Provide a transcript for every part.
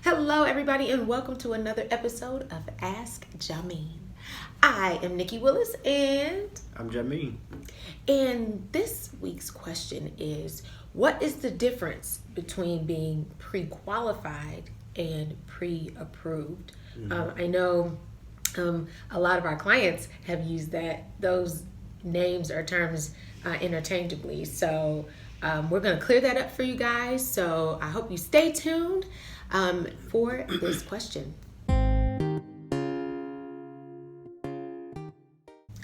Hello, everybody, and welcome to another episode of Ask Jameen. I am Nikki Willis, and I'm Jameen. And this week's question is, what is the difference between being pre-qualified and pre-approved? I know a lot of our clients have used those names or terms interchangeably. So we're going to clear that up for you guys. So I hope you stay tuned for this question.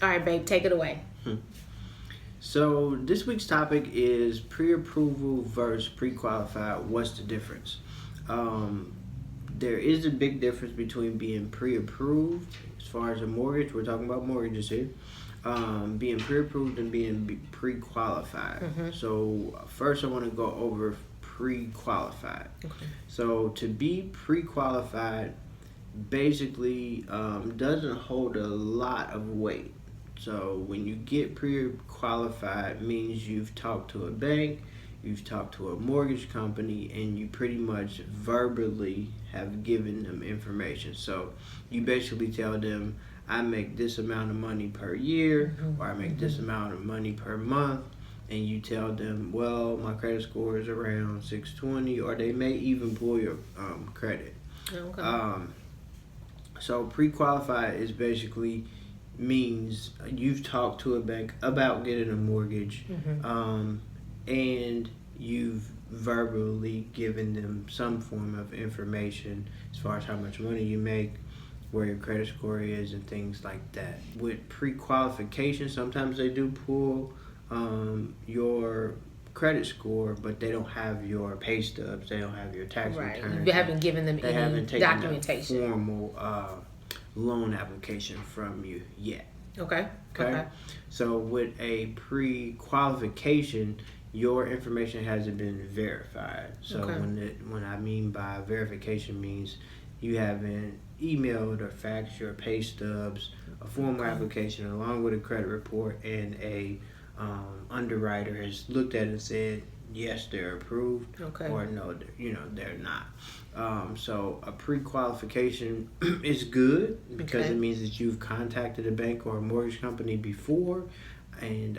All right, babe, take it away. So this week's topic is pre-approval versus pre-qualified. What's the difference? There is a big difference between being pre-approved as far as a mortgage. We're talking about mortgages here. Being pre-approved and being pre-qualified. So first I want to go over pre-qualified. Okay. So to be pre-qualified basically doesn't hold a lot of weight. So when you get pre-qualified, means you've talked to a bank, you've talked to a mortgage company, and you pretty much verbally have given them information. So you basically tell them, I make this amount of money per year, or I make this amount of money per month, and you tell them, well, my credit score is around 620, or they may even pull your credit. Okay. So pre-qualified is basically means you've talked to a bank about getting a mortgage, and you've verbally given them some form of information as far as how much money you make, where your credit score is, and things like that. With pre-qualification, sometimes they do pull your credit score, but they don't have your pay stubs, they don't have your tax returns. You haven't given them they any haven't taken documentation. A formal loan application from you yet. Okay. So with a pre-qualification, your information hasn't been verified. So when I mean by verification means you haven't emailed or faxed your pay stubs, a formal application along with a credit report, and a underwriter has looked at it and said yes, they're approved, or no, they're not. So a pre-qualification is good because it means that you've contacted a bank or a mortgage company before, and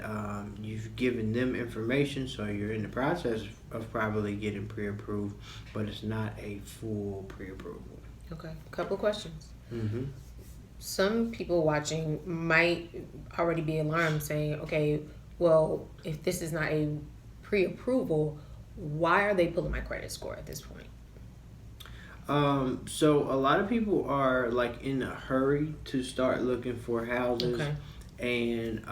you've given them information, so you're in the process of probably getting pre-approved, but it's not a full pre-approval. Okay, couple questions. Some people watching might already be alarmed, saying, okay, well, if this is not a pre-approval, why are they pulling my credit score at this point? So a lot of people are like in a hurry to start looking for houses, and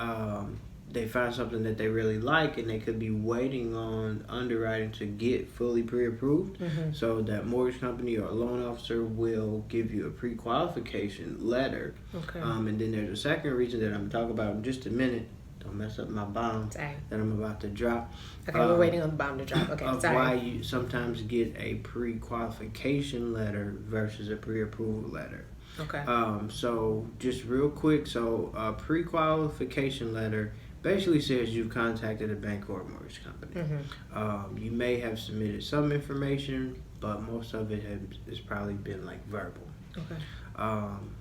they find something that they really like, and they could be waiting on underwriting to get fully pre-approved. So that mortgage company or a loan officer will give you a pre-qualification letter. And then there's a second reason that I'm talking about in just a minute. Don't mess up my bomb that I'm about to drop. Okay, we're waiting on the bomb to drop. Okay, sorry. Why you sometimes get a pre-qualification letter versus a pre-approval letter. So just real quick, so a pre-qualification letter basically says you've contacted a bank or a mortgage company. You may have submitted some information, but most of it has probably been like verbal.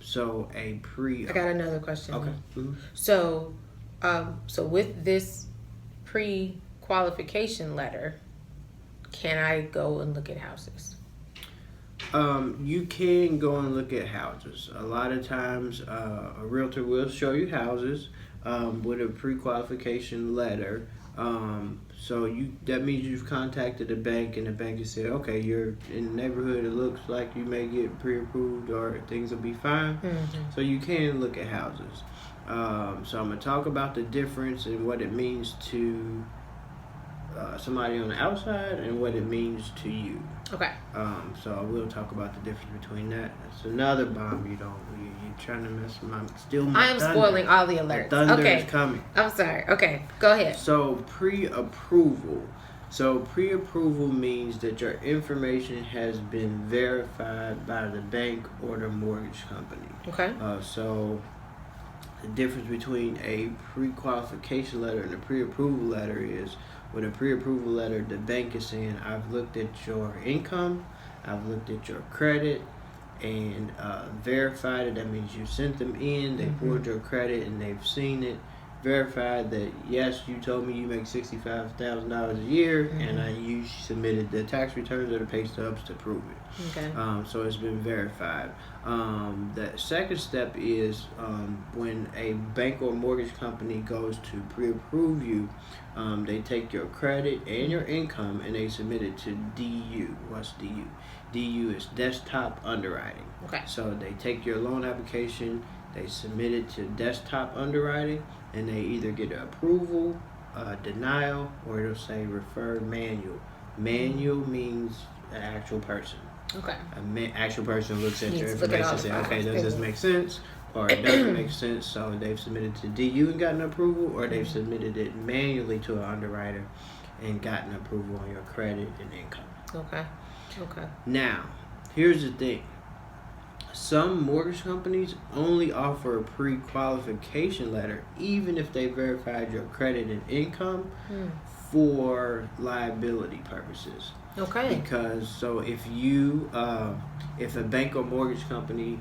So a I got another question. So with this pre-qualification letter, can I go and look at houses? You can go and look at houses. A lot of times, a realtor will show you houses with a pre-qualification letter. So that means you've contacted a bank, and the bank has said, okay, you're in the neighborhood, it looks like you may get pre-approved or things will be fine. So you can look at houses. So I'm going to talk about the difference and what it means to somebody on the outside and what it means to you. So I will talk about the difference between that. That's another bomb you're trying to mess with my I'm spoiling all the alerts. The thunder is coming. I'm sorry. Okay, go ahead. So pre-approval. So pre-approval means that your information has been verified by the bank or the mortgage company. So the difference between a pre-qualification letter and a pre-approval letter is, with a pre-approval letter, the bank is saying, I've looked at your income, I've looked at your credit and verified it. That means you sent them in, they pulled your credit and they've seen it, verified that yes, you told me you make $65,000 a year, and you submitted the tax returns or the pay stubs to prove it. Okay. So it's been verified. The second step is when a bank or mortgage company goes to pre-approve you, they take your credit and your income and they submit it to DU. What's DU? DU is desktop underwriting. Okay. So they take your loan application, they submit it to desktop underwriting, and they either get an approval, denial, or it'll say referred manual. Manual means an actual person. Okay. An actual person looks at your Needs to look at all information and the say, okay, files. does this make sense? Or it doesn't make sense, so they've submitted to DU and gotten approval, or they've submitted it manually to an underwriter and gotten approval on your credit and income. Okay. Okay. Now, here's the thing. Some mortgage companies only offer a pre-qualification letter, even if they verified your credit and income, for liability purposes. Okay. Because so if you, if a bank or mortgage company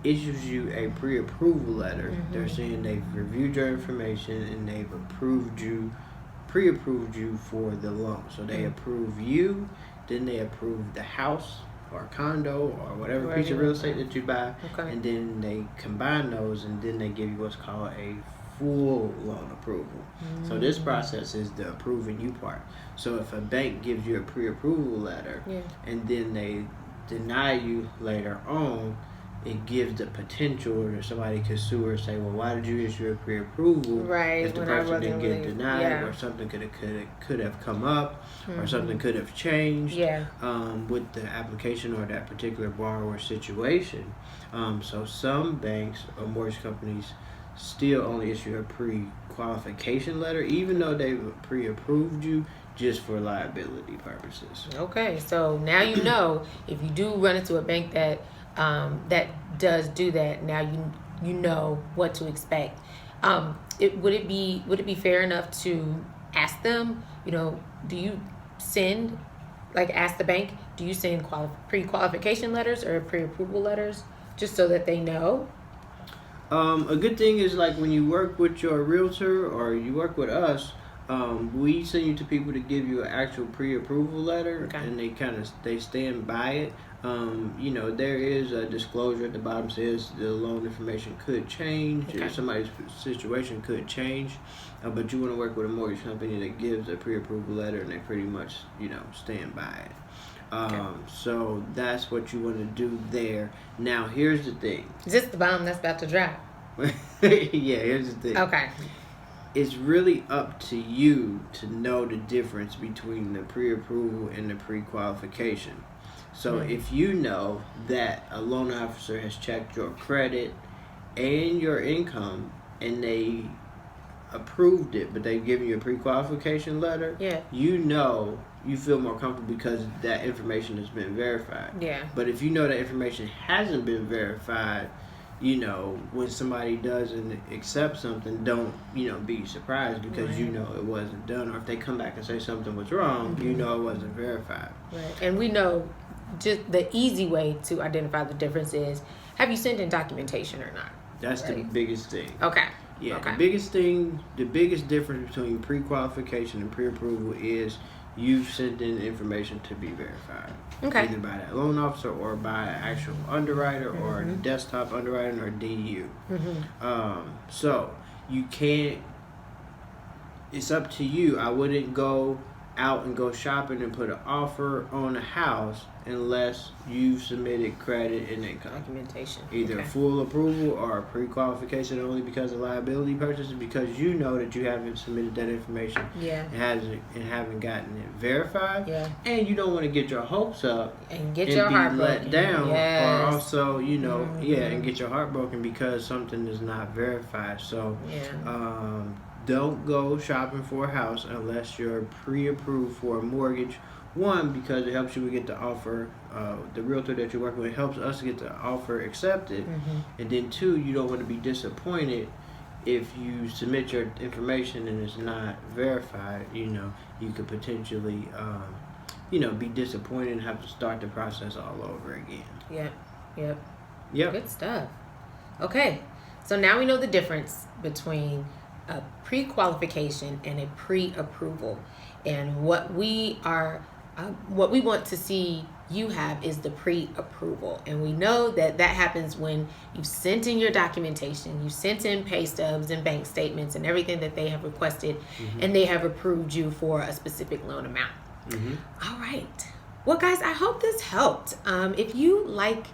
issues you a pre-approval letter, they're saying they've reviewed your information and they've pre-approved you for the loan. So they approve you, then they approve the house or condo or whatever piece of real estate that you buy, and then they combine those and then they give you what's called a full loan approval. So this process is the approving you part. So if a bank gives you a pre-approval letter and then they deny you later on, it gives the potential that somebody could sue or say, well, why did you issue a pre-approval if the person didn't get denied, or something could have come up, or something could have changed with the application or that particular borrower situation. So some banks or mortgage companies still only issue a pre-qualification letter, even though they've pre-approved you, just for liability purposes. Okay, so now you know if you do run into a bank that does do that, now you know what to expect. Would it be fair enough to ask them, do you send, ask the bank, do you send pre-qualification letters or pre-approval letters, just so that they know? A good thing is when you work with your realtor or you work with us, we send you to people to give you an actual pre-approval letter, and they stand by it. There is a disclosure at the bottom says the loan information could change, or somebody's situation could change, but you want to work with a mortgage company that gives a pre-approval letter, and they pretty much stand by it. So that's what you want to do there. Now here's the thing. Is this the bomb that's about to drop? Yeah, here's the thing. Okay. It's really up to you to know the difference between the pre-approval and the pre-qualification. So if you know that a loan officer has checked your credit and your income and they approved it, but they've given you a pre-qualification letter, you feel more comfortable because that information has been verified. Yeah. But if you know that information hasn't been verified, when somebody doesn't accept something, don't, be surprised because it wasn't done. Or if they come back and say something was wrong, it wasn't verified. Right. And we know just the easy way to identify the difference is, have you sent in documentation or not? That's the biggest thing. Okay. Yeah, the biggest difference between pre-qualification and pre-approval is you've sent in information to be verified. Okay. Either by that loan officer or by an actual underwriter or desktop underwriting or DU. So you can't, it's up to you. I wouldn't go out and go shopping and put an offer on a house unless you've submitted credit and income Documentation. either full approval or pre-qualification only because of liability purposes, because you know that you haven't submitted that information and haven't gotten it verified, and you don't want to get your hopes up and get your heart let down, yes. or also and get your heart broken because something is not verified. So don't go shopping for a house unless you're pre-approved for a mortgage. One, because it helps you get the offer, the realtor that you're working with helps us get the offer accepted. And then two, you don't want to be disappointed if you submit your information and it's not verified. You could potentially be disappointed and have to start the process all over again. Yep. Good stuff. Okay, so now we know the difference between a pre-qualification and a pre-approval, and what we want to see you have is the pre-approval. And we know that happens when you've sent in your documentation, you sent in pay stubs and bank statements and everything that they have requested, and they have approved you for a specific loan amount. All right. Well, guys, I hope this helped. If you like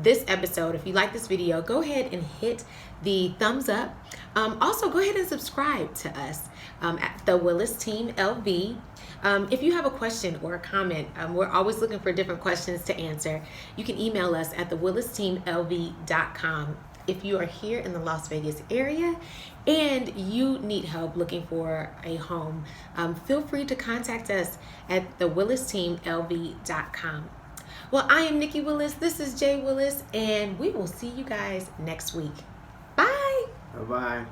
this episode, if you like this video, go ahead and hit the thumbs up. Also, go ahead and subscribe to us at the Willis Team LV. If you have a question or a comment, we're always looking for different questions to answer. You can email us at thewillisteamlv.com. If you are here in the Las Vegas area and you need help looking for a home, feel free to contact us at thewillisteamlv.com. Well, I am Nikki Willis. This is Jay Willis, and we will see you guys next week. Bye. Bye-bye.